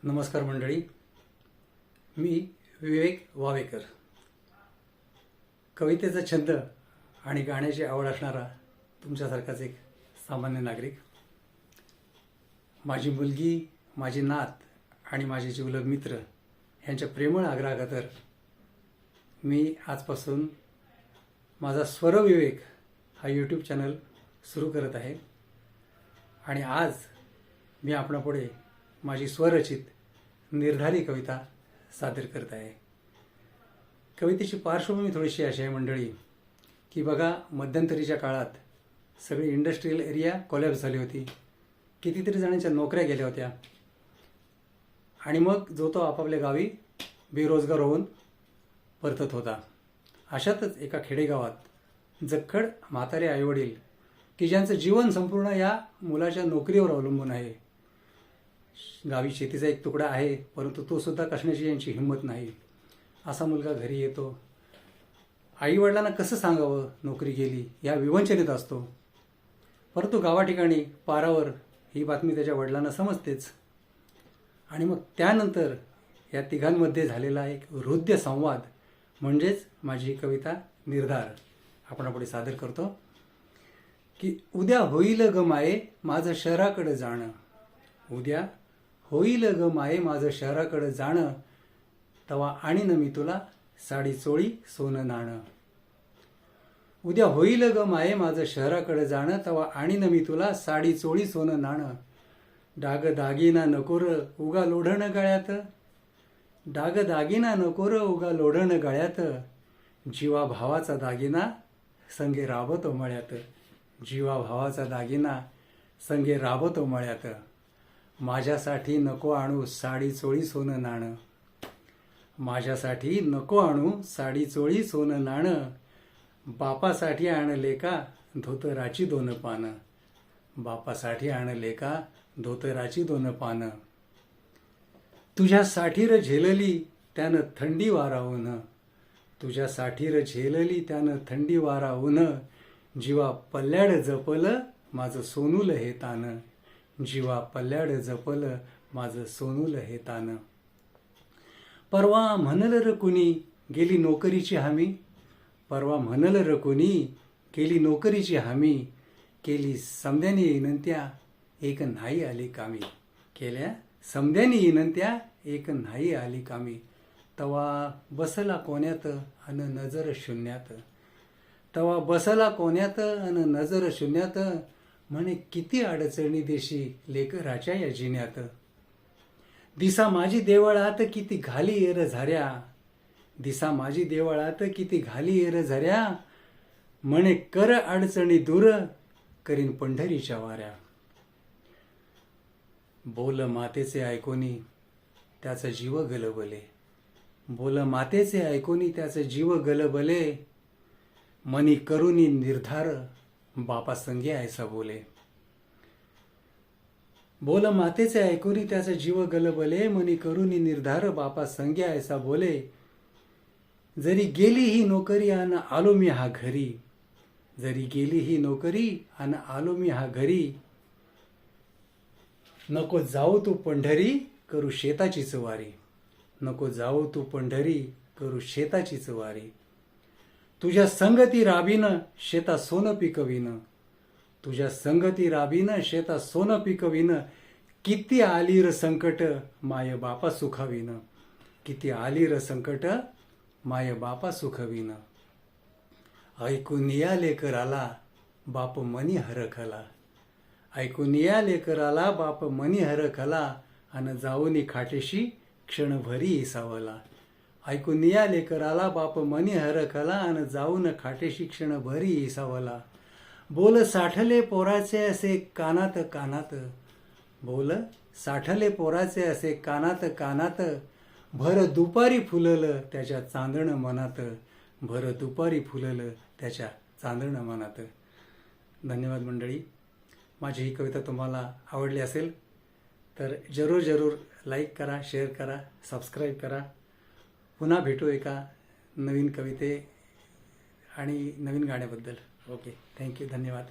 नमस्कार मंडळी, मी विवेक वावेकर. कवितेचा छंद आणि गाण्याची आवड असणारा तुमच्यासारखाच एक सामान्य नागरिक. माझी मुलगी, माझी नात आणि माझे जिवलग मित्र यांच्या प्रेमळ आग्रहाखातर मी आजपासून माझा स्वरविवेक हा यूट्यूब चॅनल सुरू करत आहे. आणि आज मी आपणापुढे माझी स्वरचित निर्धारी कविता सादर करत आहे. कवितेची पार्श्वभूमी थोडीशी अशी आहे मंडळी, की बघा, मध्यंतरीच्या काळात सगळी इंडस्ट्रियल एरिया कोलॅप्स झाली होती. कितीतरी जणांच्या नोकऱ्या गेल्या होत्या आणि मग जो तो आपापल्या गावी बेरोजगार होऊन परतत होता. अशातच एका खेडेगावात जखड म्हातारे आईवडील, की ज्यांचं जीवन संपूर्ण या मुलाच्या नोकरीवर अवलंबून आहे. गावी शेतीचा एक तुकडा आहे, परंतु तो सुद्धा कसण्याची यांची हिंमत नाही. असा मुलगा घरी येतो. आईवडिलांना कसं सांगावं नोकरी गेली या विवंचनेत असतो. परंतु गावा ठिकाणी पारावर ही बातमी त्याच्या वडिलांना समजतेच. आणि मग त्यानंतर या तिघांमध्ये झालेला एक हृदय संवाद म्हणजेच माझी ही कविता निर्धार आपणापुढे सादर करतो. की उद्या होईल ग माये माझं शहराकडे जाणं, उद्या होईल ग माये माझं शहराकडे जाणं, तवा आणीन मी तुला साडी चोळी सोनं नाणं. उद्या होईल ग माये माझं शहराकडे जाणं, तवा आणीन मी तुला साडी चोळी सोनं नाणं. डाग दागिना नकोर उगा लोढण गळ्यात, डाग दागिना नकोर उगा लोढण गळ्यात, जीवा भावाचा दागिना संगे राबतो मळ्यात, जीवा भावाचा दागिना संगे राबतो मळ्यात. माझ्यासाठी नको आणू साडी चोळी सोनं नाणं, माझ्यासाठी नको आणू साडी चोळी सोनं नाणं. बापासाठी आणले का धोतराची दोन पानं, बापासाठी आणले का धोतराची दोन पानं. तुझ्यासाठी र झेलली त्यानं थंडी वारा ऊन, तुझ्यासाठी र झेलली त्यानं थंडी वारा ऊन. जीवा पल्ल्याड जपल माझं सोनूल हे तान, जीवा पल्ल्याड जपल माझं सोनूल हे तान. परवा म्हणल र कुणी गेली नोकरीची हमी, परवा म्हणल र कुणी गेली नोकरीची हमी. केली समद्यानी विनंत्या एक नाही आली कामी, केल्या समद्यानी विनंत्या एक नाही आली कामी. तवा बसला कोण्यात अन नजर शून्यात, तवा बसला कोण्यात अन नजर शून्यात. म्हणे किती अडचणी देशी लेकराच्या या जिन्यात, दिसा माझी देवळात किती घाली येर झऱ्या, दिसा माझी देवळात किती घाली येर झऱ्या. म्हणे कर अडचणी दूर करीन पंढरीच्या वाऱ्या. बोल मातेचे ऐकोनी त्याचा जीव गलबले, बोल मातेचे ऐकोनी त्याचा जीव गलबले. मनी करुनी निर्धार बापा संगे ऐसा बोले, बोल मातेचे ऐकोनी त्याचा जीव गलबले. मनी करुनी निर्धार बापा संगे ऐसा बोले. जरी गेली ही नोकरी अन आलो मी हा घरी, जरी गेली ही नोकरी अन आलो मी हा घरी. नको जाऊ तू पंढरी करू शेताचीच वारी, नको जाऊ तू पंढरी करू शेताचीच वारी. तुझ्या संगती राबीन शेता सोनं पिकवीन, तुझ्या संगती राबीन शेता सोनं पिकवीन. किती आली र संकट माय बापा सुखावीन, किती आली र संकट माय बापा सुखवीन. ऐकून या लेकराला बाप मनी हरखला, ऐकून या लेकराला बाप मनी हरखला. अन जाऊनी खाटेशी क्षणभरी इसावला, ऐकून या लेकराला बाप मनी हरखला. अन जाऊन खाटेशी क्षणभरी इसावला. बोल साठले पोराचे असे कानात कानात, बोल साठले पोराचे असे कानात कानात. भर दुपारी फुललं त्याच्या चांदण मनात, भर दुपारी फुललं त्याच्या चांदण मनात. धन्यवाद मंडळी. माझी ही कविता तुम्हाला आवडली असेल तर जरूर लाईक करा, शेअर करा, सबस्क्राईब करा. पुन्हा भेटू एका नवीन कविते आणि नवीन गाण्याबद्दल. ओके, थँक्यू, धन्यवाद.